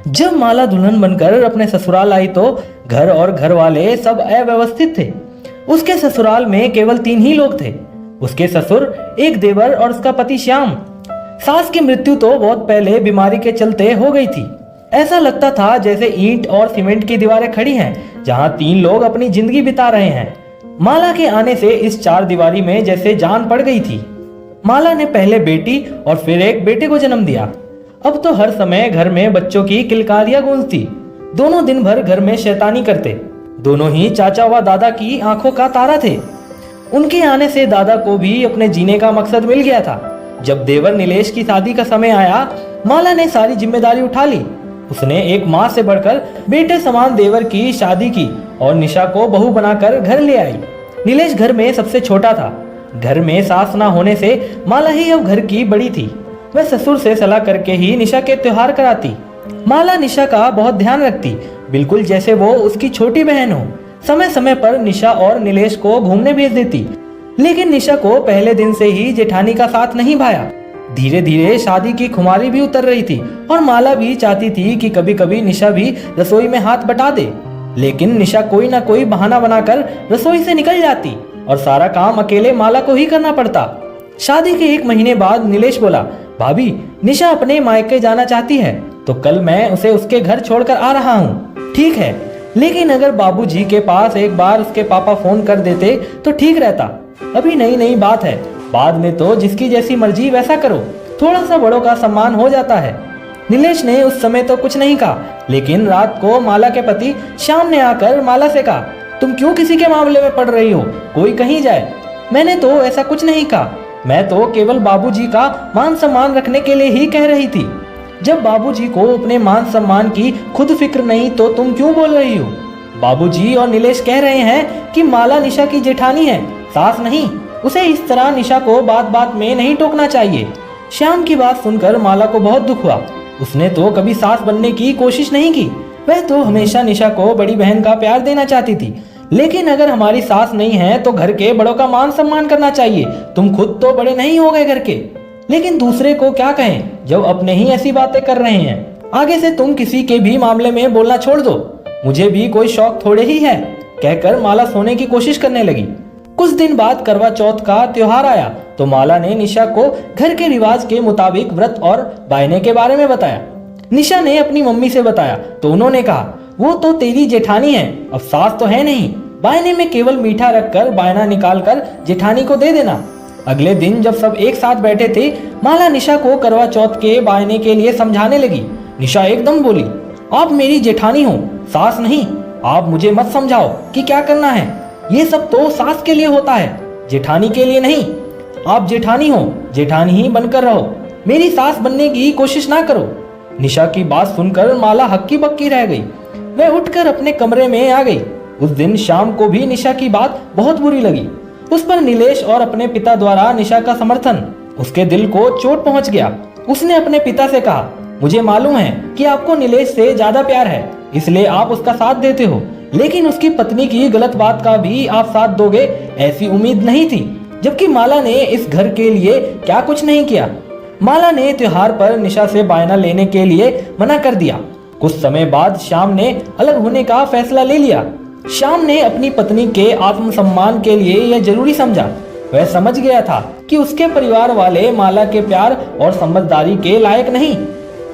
जब माला दुल्हन बनकर अपने ससुराल आई तो घर और घर वाले सब अव्यवस्थित थे। उसके ससुराल में केवल 3 ही लोग थे, उसके ससुर, एक देवर और उसका पति श्याम। सास की मृत्यु तो बहुत पहले बीमारी के चलते हो गई थी। ऐसा लगता था जैसे ईंट और सीमेंट की दीवारें खड़ी हैं, जहां 3 लोग अपनी जिंदगी बिता रहे हैं। माला के आने से इस 4 दीवारी में जैसे जान पड़ गई थी। माला ने पहले बेटी और फिर एक बेटे को जन्म दिया। अब तो हर समय घर में बच्चों की किलकारियां गूंजती। दोनों दिन भर घर में शैतानी करते। दोनों ही चाचा व दादा की आंखों का तारा थे। उनके आने से दादा को भी अपने जीने का मकसद मिल गया था। जब देवर नीलेश की शादी का समय आया, माला ने सारी जिम्मेदारी उठा ली। उसने एक माँ से बढ़कर बेटे समान देवर की शादी की और निशा को बहू बनाकर घर ले आई। नीलेश घर में सबसे छोटा था। घर में सास ना होने से माला ही अब घर की बड़ी थी। वह ससुर से सलाह करके ही निशा के त्योहार कराती। माला निशा का बहुत ध्यान रखती, बिल्कुल जैसे वो उसकी छोटी बहन हो। समय समय पर निशा और नीलेश को घूमने भेज देती, लेकिन निशा को पहले दिन से ही जेठानी का साथ नहीं भाया। धीरे धीरे शादी की खुमारी भी उतर रही थी और माला भी चाहती थी कि कभी कभी निशा भी रसोई में हाथ बटा दे, लेकिन निशा कोई ना कोई बहाना बनाकर रसोई से निकल जाती और सारा काम अकेले माला को ही करना पड़ता। शादी के 1 महीने बाद नीलेश बोला, भाभी, निशा अपने मायके जाना चाहती है तो कल मैं उसे उसके घर छोड़कर आ रहा हूँ। ठीक है, लेकिन अगर बाबूजी के पास एक बार उसके पापा फोन कर देते तो ठीक रहता। अभी नई नई बात है, बाद में तो जिसकी जैसी मर्जी वैसा करो। थोड़ा सा बड़ों का सम्मान हो जाता है। नीलेश ने उस समय तो कुछ नहीं कहा, लेकिन रात को माला के पति श्याम ने आकर माला से कहा, तुम क्यों किसी के मामले में पड़ रही हो? कोई कहीं जाए। मैंने तो ऐसा कुछ नहीं कहा, मैं तो केवल बाबूजी का मान सम्मान रखने के लिए ही कह रही थी। जब बाबूजी को अपने मान सम्मान की खुद फिक्र नहीं तो तुम क्यों बोल रही हो? बाबूजी और नीलेश कह रहे हैं कि माला निशा की जेठानी है, सास नहीं। उसे इस तरह निशा को बात बात में नहीं टोकना चाहिए। श्याम की बात सुनकर माला को बहुत दुख हुआ। उसने तो कभी सास बनने की कोशिश नहीं की। वह तो हमेशा निशा को बड़ी बहन का प्यार देना चाहती थी। लेकिन अगर हमारी सास नहीं है तो घर के बड़ों का मान सम्मान करना चाहिए। तुम खुद तो बड़े नहीं हो गए घर के, लेकिन दूसरे को क्या कहें जब अपने ही ऐसी बातें कर रहे हैं। आगे से तुम किसी के भी मामले में बोलना छोड़ दो। मुझे भी कोई शौक थोड़े ही है, कहकर माला सोने की कोशिश करने लगी। कुछ दिन बाद करवा चौथ का त्योहार आया तो माला ने निशा को घर के रिवाज के मुताबिक व्रत और बायने के बारे में बताया। निशा ने अपनी मम्मी से बताया तो उन्होंने कहा, वो तो तेरी जेठानी है, अब सास तो है नहीं। बायने में केवल मीठा रखकर बायना निकालकर जेठानी को दे देना। अगले दिन जब सब एक साथ बैठे थे, माला निशा को करवा चौथ के बायने के लिए समझाने लगी। निशा एकदम बोली, आप मेरी जेठानी हो, सास नहीं। आप मुझे मत समझाओ कि क्या करना है। ये सब तो सास के लिए होता है, जेठानी के लिए नहीं। आप जेठानी हो, जेठानी ही बनकर रहो, मेरी सास बनने की कोशिश ना करो। निशा की बात सुनकर माला हक्की बक्की रह गई। वह उठकर अपने कमरे में आ गई। उस दिन शाम को भी निशा की बात बहुत बुरी लगी। उस पर नीलेश और अपने पिता द्वारा निशा का समर्थन, उसके दिल को चोट पहुंच गया। उसने अपने पिता से कहा, मुझे मालूम है कि आपको नीलेश से ज्यादा प्यार है, इसलिए आप उसका साथ देते हो, लेकिन उसकी पत्नी की गलत बात का भी आप साथ दोगे ऐसी उम्मीद नहीं थी। जबकि माला ने इस घर के लिए क्या कुछ नहीं किया। माला ने त्योहार पर निशा से बायना लेने के लिए मना कर दिया। कुछ समय बाद श्याम ने अलग होने का फैसला ले लिया। श्याम ने अपनी पत्नी के आत्मसम्मान के लिए यह जरूरी समझा। वह समझ गया था कि उसके परिवार वाले माला के प्यार और समझदारी के लायक नहीं।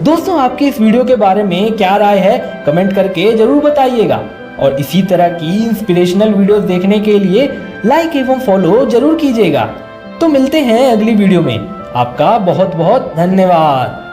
दोस्तों, आपकी इस वीडियो के बारे में क्या राय है कमेंट करके जरूर बताइएगा और इसी तरह की इंस्पिरेशनल वीडियोस देखने के लिए लाइक एवं फॉलो जरूर कीजिएगा। तो मिलते हैं अगली वीडियो में। आपका बहुत बहुत धन्यवाद।